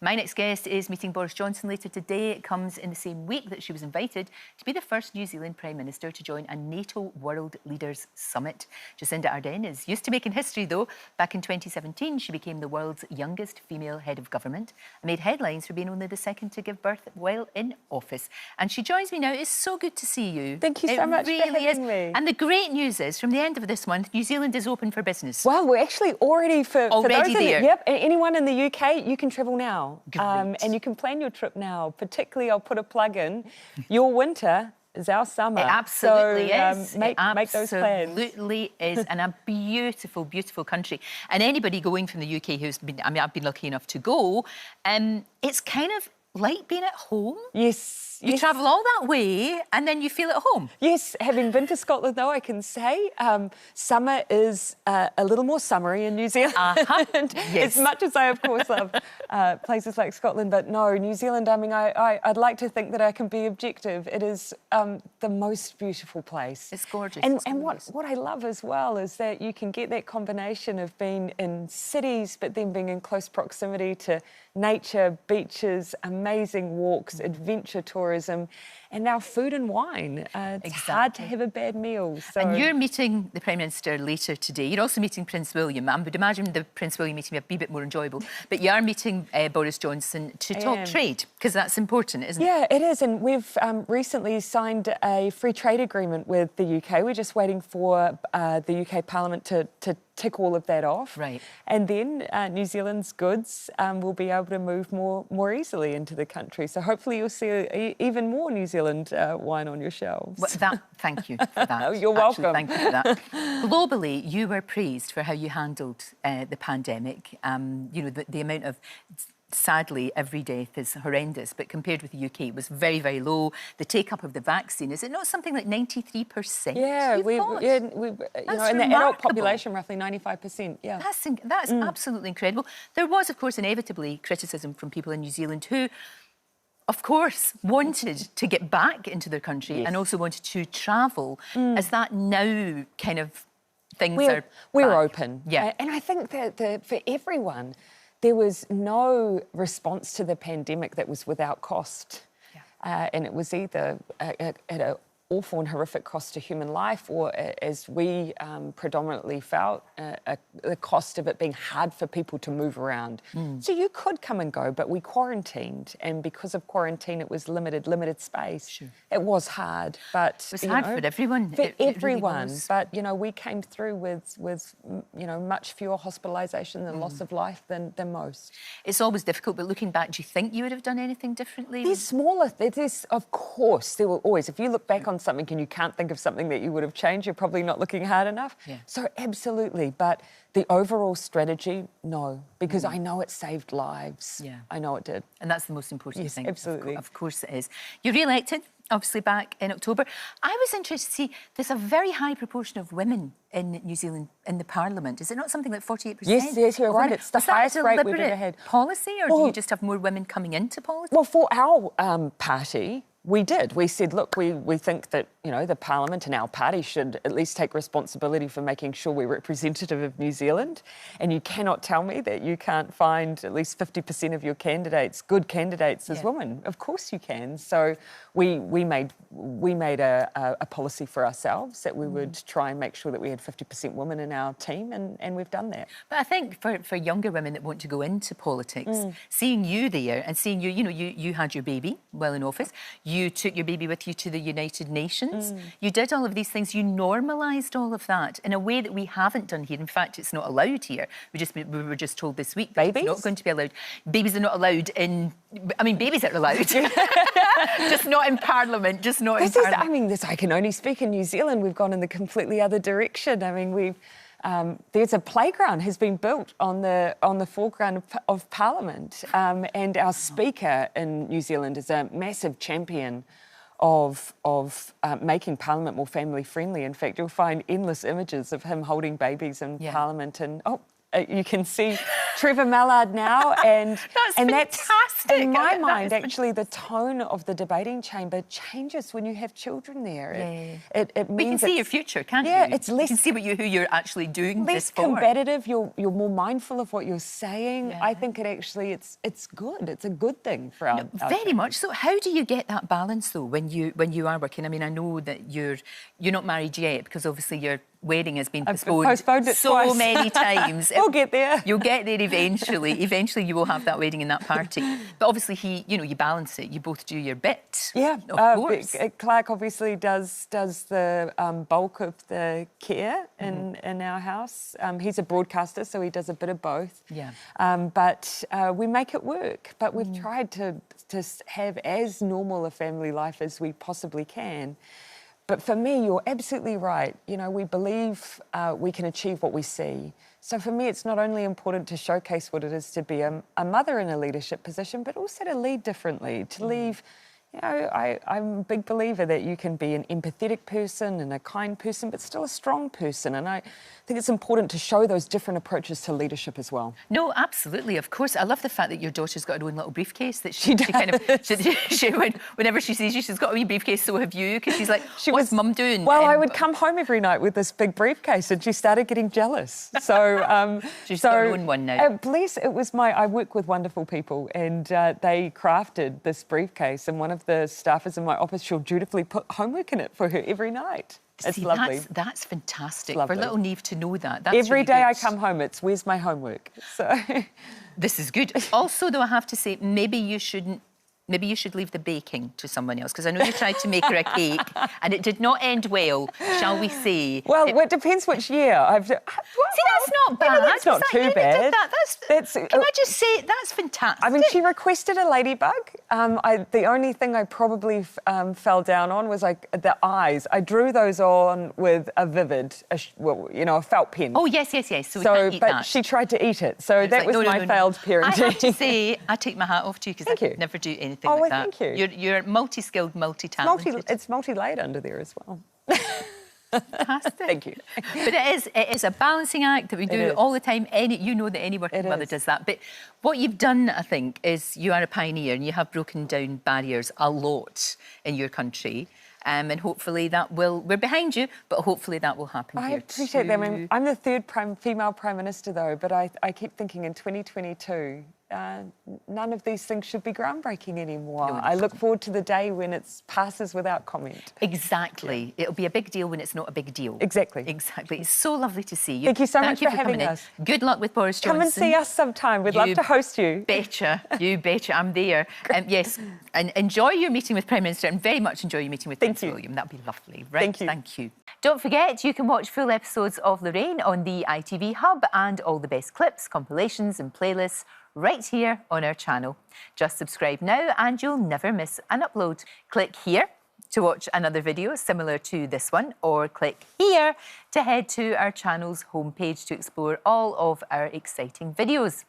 My next guest is meeting Boris Johnson later today. It comes in the same week that she was invited to be the first New Zealand Prime Minister to join a NATO World Leaders Summit. Jacinda Ardern is used to making history, though. Back in 2017, she became the world's youngest female head of government and made headlines for being only the second to give birth while in office. And she joins me now. It's so good to see you. Thank you so much for having me. And the great news is, from the end of this month, New Zealand is open for business. Well, we're actually already for those there. Yep, anyone in the UK, you can travel now. Great. And you can plan your trip now. Particularly, I'll put a plug in, your winter is our summer. It absolutely is. Make those plans. It absolutely is. And a beautiful, beautiful country. And anybody going from the UK who's been, I've been lucky enough to go, it's kind of like being at home. Yes. You travel all that way and then you feel at home. Yes, having been to Scotland, though, I can say summer is a little more summery in New Zealand. Yes. As much as I, of course, love places like Scotland, but no, New Zealand, I mean, I'd like to think that I can be objective. It is the most beautiful place. It's gorgeous. And what I love as well is that you can get that combination of being in cities, but then being in close proximity to nature, beaches, amazing walks, adventure tourism, and now food and wine. It's hard to have a bad meal. So. And you're meeting the Prime Minister later today. You're also meeting Prince William. I would imagine the Prince William meeting would be a wee bit more enjoyable. But you are meeting Boris Johnson to talk trade, because that's important, isn't it? Yeah, it is. And we've recently signed a free trade agreement with the UK. We're just waiting for the UK Parliament to tick all of that off. Right. And then New Zealand's goods will be able to move more easily into the country. So hopefully you'll see even more New Zealand wine on your shelves. Well, thank you for that. You're welcome. Thank you for that. Globally, you were praised for how you handled the pandemic. You know, the amount of... Sadly, every death is horrendous, but compared with the UK, it was very, very low. The take-up of the vaccine, is it not something like 93%? Yeah, you know, in the adult population, roughly 95%, yeah. That's absolutely incredible. There was, of course, inevitably criticism from people in New Zealand who, of course, wanted to get back into their country and also wanted to travel. As that now kind of things are We're back. open. Yeah. And I think that for everyone, there was no response to the pandemic that was without cost. Yeah. And it was either at an awful and horrific cost to human life, or as we predominantly felt, the cost of it being hard for people to move around. So you could come and go, but we quarantined, and because of quarantine, it was limited space. Sure. It was hard, but it was hard for everyone. For everyone, really was. but you know, we came through with much fewer hospitalisation and loss of life than most. It's always difficult, but looking back, do you think you would have done anything differently? Of course, there will always. If you look back on something and you can't think of something that you would have changed, you're probably not looking hard enough. Yeah. So absolutely, but the overall strategy, no, because I know it saved lives. Yeah. I know it did. And that's the most important thing. Absolutely. Of course it is. You're re-elected, obviously, back in October. I was interested to see there's a very high proportion of women in New Zealand in the Parliament. Is it not something like 48%? Yes, you're right. It's the highest rate we've ever had. Policy, or do you just have more women coming into politics? Well, for our party, we did. We said, look, we think that, you know, the Parliament and our party should at least take responsibility for making sure we're representative of New Zealand. And you cannot tell me that you can't find at least 50% of your candidates, good candidates, as women. Of course you can. So we made a policy for ourselves that we would try and make sure that we had 50% women in our team, and we've done that. But I think for younger women that want to go into politics, seeing you there and seeing you, you know, you had your baby while in office. You took your baby with you to the United Nations. You did all of these things. You normalised all of that in a way that we haven't done here. In fact, it's not allowed here. We were just told this week that it's not going to be allowed. Babies are not allowed in... I mean, babies are allowed. Just not in Parliament. Just not in Parliament. I can only speak in New Zealand. We've gone in the completely other direction. I mean, there's a playground has been built on the foreground of Parliament, and our Speaker in New Zealand is a massive champion of making Parliament more family friendly. In fact, you'll find endless images of him holding babies in Parliament, and you can see Trevor Mallard now, and and fantastic. that's, in my That mind, is actually, the tone of the debating chamber changes when you have children there. Yeah. It We can means see your future, can't you? Yeah, it's You less... can see who you're actually doing less this for. combative. You're more mindful of what you're saying. Yeah. I think it's good. It's a good thing for our Very children. much so. How do you get that balance though when you are working? I mean, I know that you're not married yet because obviously your wedding has been postponed it so twice. many times. We'll get there. You'll get there eventually. Eventually, you will have that wedding and that party. But obviously, you balance it. You both do your bit. Yeah, of course. Clark obviously does the bulk of the care in our house. He's a broadcaster, so he does a bit of both. Yeah. But we make it work. But we've tried to have as normal a family life as we possibly can. But for me, you're absolutely right. We believe we can achieve what we see. So for me, it's not only important to showcase what it is to be a mother in a leadership position, but also to lead differently, to leave... I'm a big believer that you can be an empathetic person and a kind person, but still a strong person. And I think it's important to show those different approaches to leadership as well. No, absolutely, of course. I love the fact that your daughter's got her own little briefcase that she kind of... whenever she sees you, she's got a wee briefcase, so have you, because she's like, what's Mum doing? Well, I would come home every night with this big briefcase and she started getting jealous. So... she's got her own one now. I work with wonderful people and they crafted this briefcase, and one of the staffers in my office, she'll dutifully put homework in it for her every night. It's lovely. That's fantastic. Lovely. For little Neve to know that. That's every really day good. I come home, it's where's my homework? So this is good. Also, though, I have to say, maybe you should leave the baking to someone else, because I know you tried to make her a cake and it did not end well, shall we say. Well, it depends which year. See, that's not bad. That's not too bad. Can I just say, that's fantastic. I mean, she requested a ladybug. The only thing I probably fell down on was the eyes. I drew those on with a vivid, a felt pen. Oh, yes. So we can't eat but that. she tried to eat it. So that was my failed parenting. I have to say, I take my hat off to you, because I could never do anything like that. Thank you. You're multi-skilled, multi-talented. It's multi-layered under there as well. Fantastic. Thank you. But it is a balancing act that we do all the time. You know that any working mother does that. But what you've done, I think, is you are a pioneer and you have broken down barriers a lot in your country. And hopefully we're behind you, but hopefully that will happen here I appreciate that. I mean, I'm the third female Prime Minister, though, but I keep thinking in 2022, none of these things should be groundbreaking anymore. I look forward to the day when it passes without comment. Exactly. Yeah. It'll be a big deal when it's not a big deal. Exactly. It's so lovely to see you. Thank you so much for having us. Good luck with Boris Johnson. Come and see us sometime. We'd love to host you. You betcha. I'm there. Yes, and enjoy your meeting with Prime Minister, and very much enjoy your meeting with Prince William. That'd be lovely. Right, thank you. Don't forget, you can watch full episodes of Lorraine on the ITV Hub, and all the best clips, compilations and playlists right here on our channel. Just subscribe now and you'll never miss an upload. Click here to watch another video similar to this one, or click here to head to our channel's homepage to explore all of our exciting videos.